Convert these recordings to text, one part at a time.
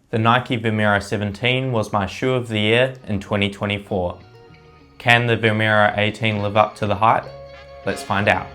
The Nike Vomero 17 was my shoe of the year in 2024. Can the Vomero 18 live up to the hype? Let's find out.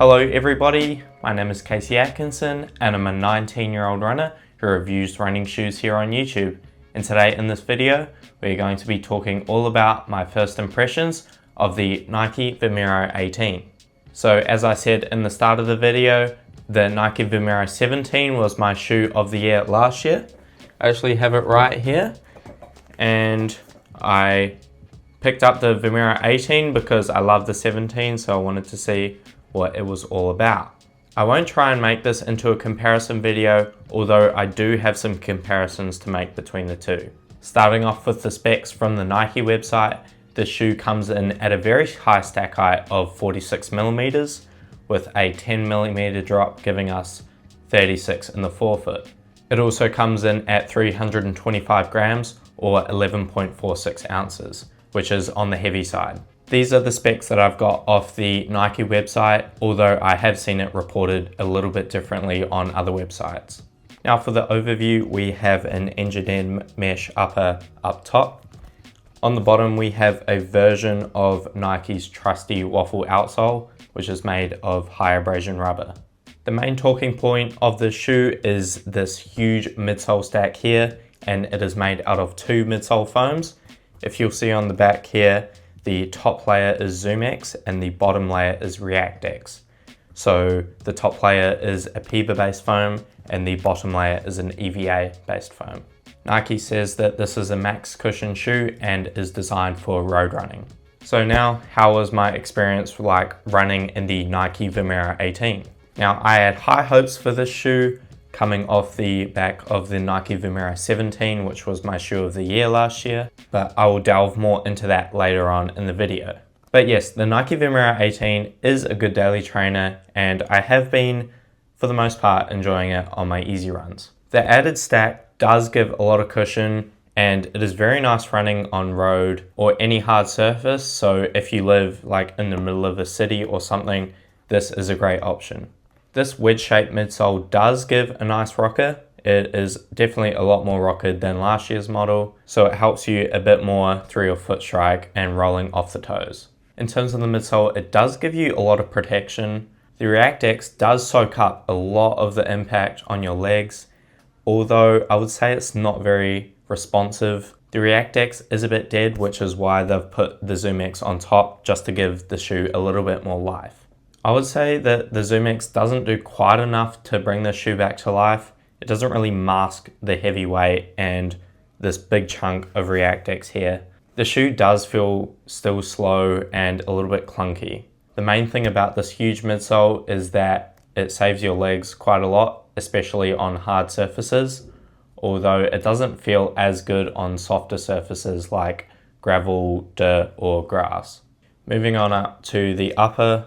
Hello everybody, my name is Casey Atkinson and I'm a 19-year-old runner who reviews running shoes here on YouTube. And today in this video, we're going to be talking all about my first impressions of the Nike Vomero 18. So as I said in the start of the video, the Nike Vomero 17 was my shoe of the year last year. I actually have it right here. And I picked up the Vomero 18 because I love the 17, so I wanted to see what it was all about. I won't try and make this into a comparison video, although I do have some comparisons to make between the two. Starting off with the specs from the Nike website, the shoe comes in at a very high stack height of 46mm with a 10mm drop giving us 36 in the forefoot. It also comes in at 325 grams or 11.46 ounces, which is on the heavy side. These are the specs that I've got off the Nike website, although I have seen it reported a little bit differently on other websites. Now for the overview, we have an engineered mesh upper up top. On the bottom, we have a version of Nike's trusty waffle outsole, which is made of high abrasion rubber. The main talking point of this shoe is this huge midsole stack here, and it is made out of two midsole foams. If you'll see on the back here, the top layer is ZoomX and the bottom layer is ReactX. So the top layer is a PEBA based foam and the bottom layer is an EVA based foam. Nike says that this is a max cushion shoe and is designed for road running. So now, how was my experience like running in the Nike Vomero 18? Now I had high hopes for this shoe coming off the back of the Nike Vomero 17, which was my shoe of the year last year, but I will delve more into that later on in the video. But yes, the Nike Vomero 18 is a good daily trainer and I have been, for the most part, enjoying it on my easy runs. The added stack does give a lot of cushion and it is very nice running on road or any hard surface, so if you live like in the middle of a city or something, this is a great option. This wedge-shaped midsole does give a nice rocker. It is definitely a lot more rockered than last year's model, so it helps you a bit more through your foot strike and rolling off the toes. In terms of the midsole, it does give you a lot of protection. The ReactX does soak up a lot of the impact on your legs, although I would say it's not very responsive. The ReactX is a bit dead, which is why they've put the ZoomX on top just to give the shoe a little bit more life. I would say that the ZoomX doesn't do quite enough to bring the shoe back to life. It doesn't really mask the heavy weight and this big chunk of ReactX here. The shoe does feel still slow and a little bit clunky. The main thing about this huge midsole is that it saves your legs quite a lot, especially on hard surfaces, although it doesn't feel as good on softer surfaces like gravel, dirt, or grass. Moving on up to the upper.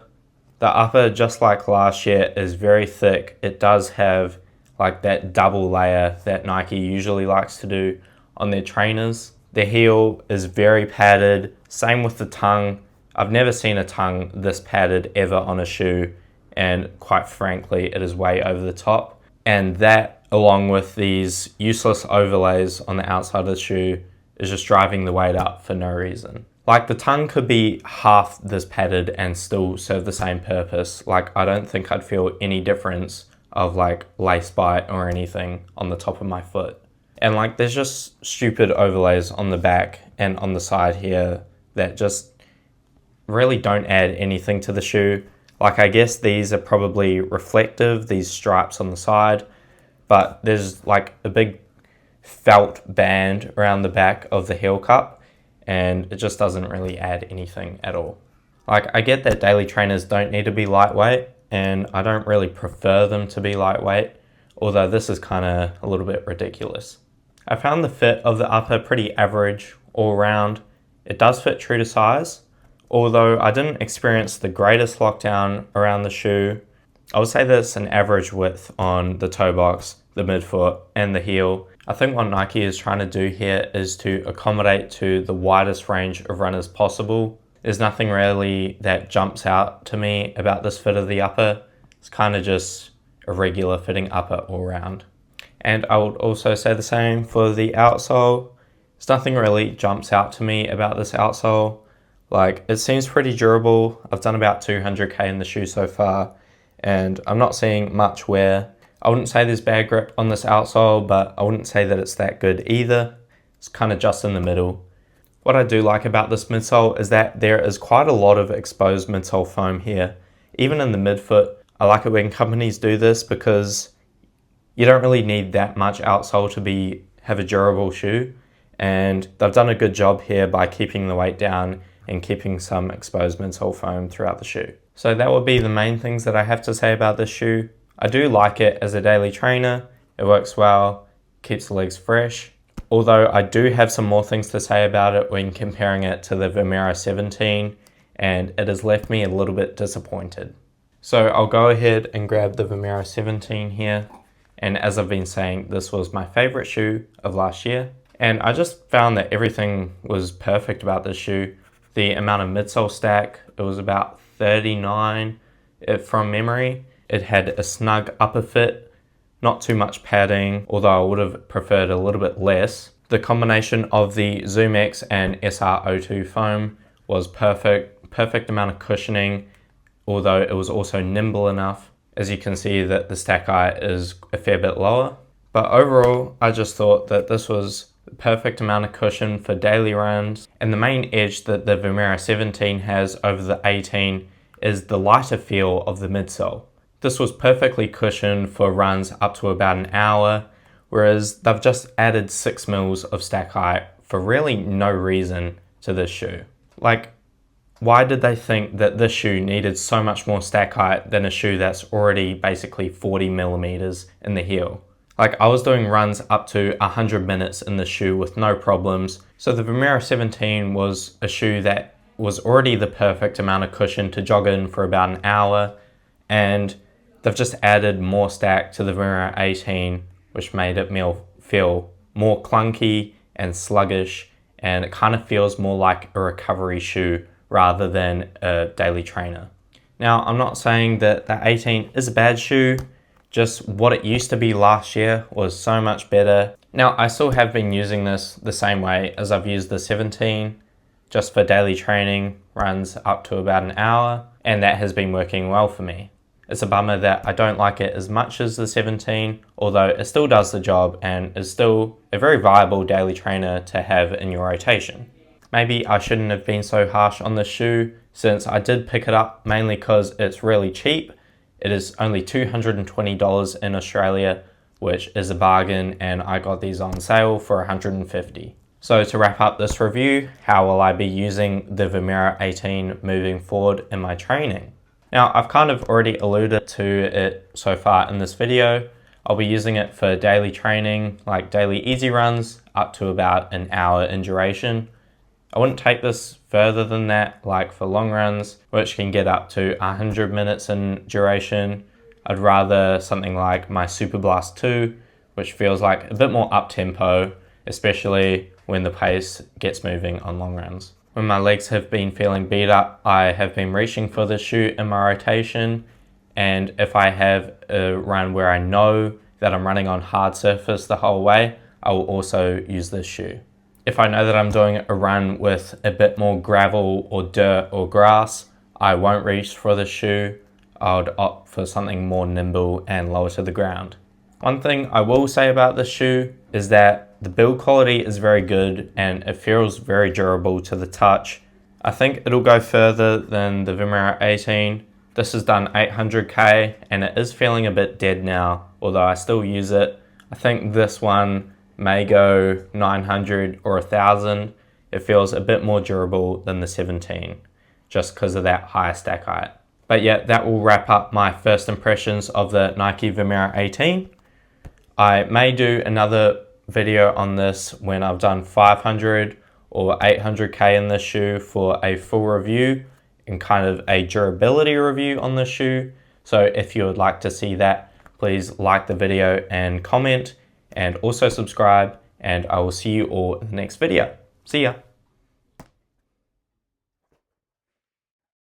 The upper, just like last year, is very thick. It does have like that double layer that Nike usually likes to do on their trainers. The heel is very padded, same with the tongue. I've never seen a tongue this padded ever on a shoe, and quite frankly, it is way over the top. And that, along with these useless overlays on the outside of the shoe, is just driving the weight up for no reason. Like the tongue could be half this padded and still serve the same purpose. Like I don't think I'd feel any difference of like lace bite or anything on the top of my foot. And like there's just stupid overlays on the back and on the side here that just really don't add anything to the shoe. Like I guess these are probably reflective, these stripes on the side, but there's like a big felt band around the back of the heel cup, and it just doesn't really add anything at all. Like I get that daily trainers don't need to be lightweight, and I don't really prefer them to be lightweight, although this is kind of a little bit ridiculous. I found the fit of the upper pretty average all around, It does fit true to size, although I didn't experience the greatest lockdown around the shoe. I would say that it's an average width on the toe box, the midfoot, and the heel. I think what Nike is trying to do here is to accommodate to the widest range of runners possible. There's nothing really that jumps out to me about this fit of the upper. It's kind of just a regular fitting upper all round. And I would also say the same for the outsole. There's nothing really jumps out to me about this outsole. Like, it seems pretty durable. I've done about 200k in the shoe so far, and I'm not seeing much wear. I wouldn't say there's bad grip on this outsole, but I wouldn't say that it's that good either. It's kind of just in the middle. What I do like about this midsole is that there is quite a lot of exposed midsole foam here. Even in the midfoot, I like it when companies do this because you don't really need that much outsole to have a durable shoe. And they've done a good job here by keeping the weight down and keeping some exposed midsole foam throughout the shoe. So that would be the main things that I have to say about this shoe. I do like it as a daily trainer. It works well, keeps the legs fresh. Although I do have some more things to say about it when comparing it to the Vomero 17, and it has left me a little bit disappointed. So I'll go ahead and grab the Vomero 17 here. And as I've been saying, this was my favorite shoe of last year. And I just found that everything was perfect about this shoe. The amount of midsole stack, it was about 39 from memory. It had a snug upper fit, not too much padding, although I would have preferred a little bit less. The combination of the ZoomX and SR02 foam was perfect amount of cushioning, although it was also nimble enough. As you can see that the stack height is a fair bit lower. But overall, I just thought that this was the perfect amount of cushion for daily runs. And the main edge that the Vomero 17 has over the 18 is the lighter feel of the midsole. This was perfectly cushioned for runs up to about an hour, whereas they've just added 6 mils of stack height for really no reason to this shoe. Like, why did they think that this shoe needed so much more stack height than a shoe that's already basically 40 millimeters in the heel? Like, I was doing runs up to 100 minutes in the shoe with no problems. So the Vomero 17 was a shoe that was already the perfect amount of cushion to jog in for about an hour. And they've just added more stack to the Vomero 18, which made it feel more clunky and sluggish. And it kind of feels more like a recovery shoe rather than a daily trainer. Now, I'm not saying that the 18 is a bad shoe, just what it used to be last year was so much better. Now, I still have been using this the same way as I've used the 17, just for daily training, runs up to about an hour, and that has been working well for me. It's a bummer that I don't like it as much as the 17, although it still does the job and is still a very viable daily trainer to have in your rotation. Maybe I shouldn't have been so harsh on this shoe, since I did pick it up mainly because it's really cheap. It is only $220 in Australia, which is a bargain, and I got these on sale for $150. So to wrap up this review, how will I be using the Vomero 18 moving forward in my training? Now, I've kind of already alluded to it so far in this video. I'll be using it for daily training, like daily easy runs, up to about an hour in duration. I wouldn't take this further than that, like for long runs, which can get up to 100 minutes in duration. I'd rather something like my Superblast 2, which feels like a bit more up-tempo, especially when the pace gets moving on long runs. When my legs have been feeling beat up, I have been reaching for this shoe in my rotation, and if I have a run where I know that I'm running on hard surface the whole way, I will also use this shoe. If I know that I'm doing a run with a bit more gravel or dirt or grass, I won't reach for the shoe. I would opt for something more nimble and lower to the ground. One thing I will say about this shoe is that the build quality is very good and it feels very durable to the touch. I think it'll go further than the Vomero 18. This has done 800k and it is feeling a bit dead now, although I still use it. I think this one may go 900 or 1000. It feels a bit more durable than the 17 just because of that higher stack height. But yeah, that will wrap up my first impressions of the Nike Vomero 18. I may do another video on this when I've done 500 or 800k in this shoe for a full review and kind of a durability review on this shoe. So if you would like to see that, please like the video and comment, and also subscribe, and I will see you all in the next video. See ya.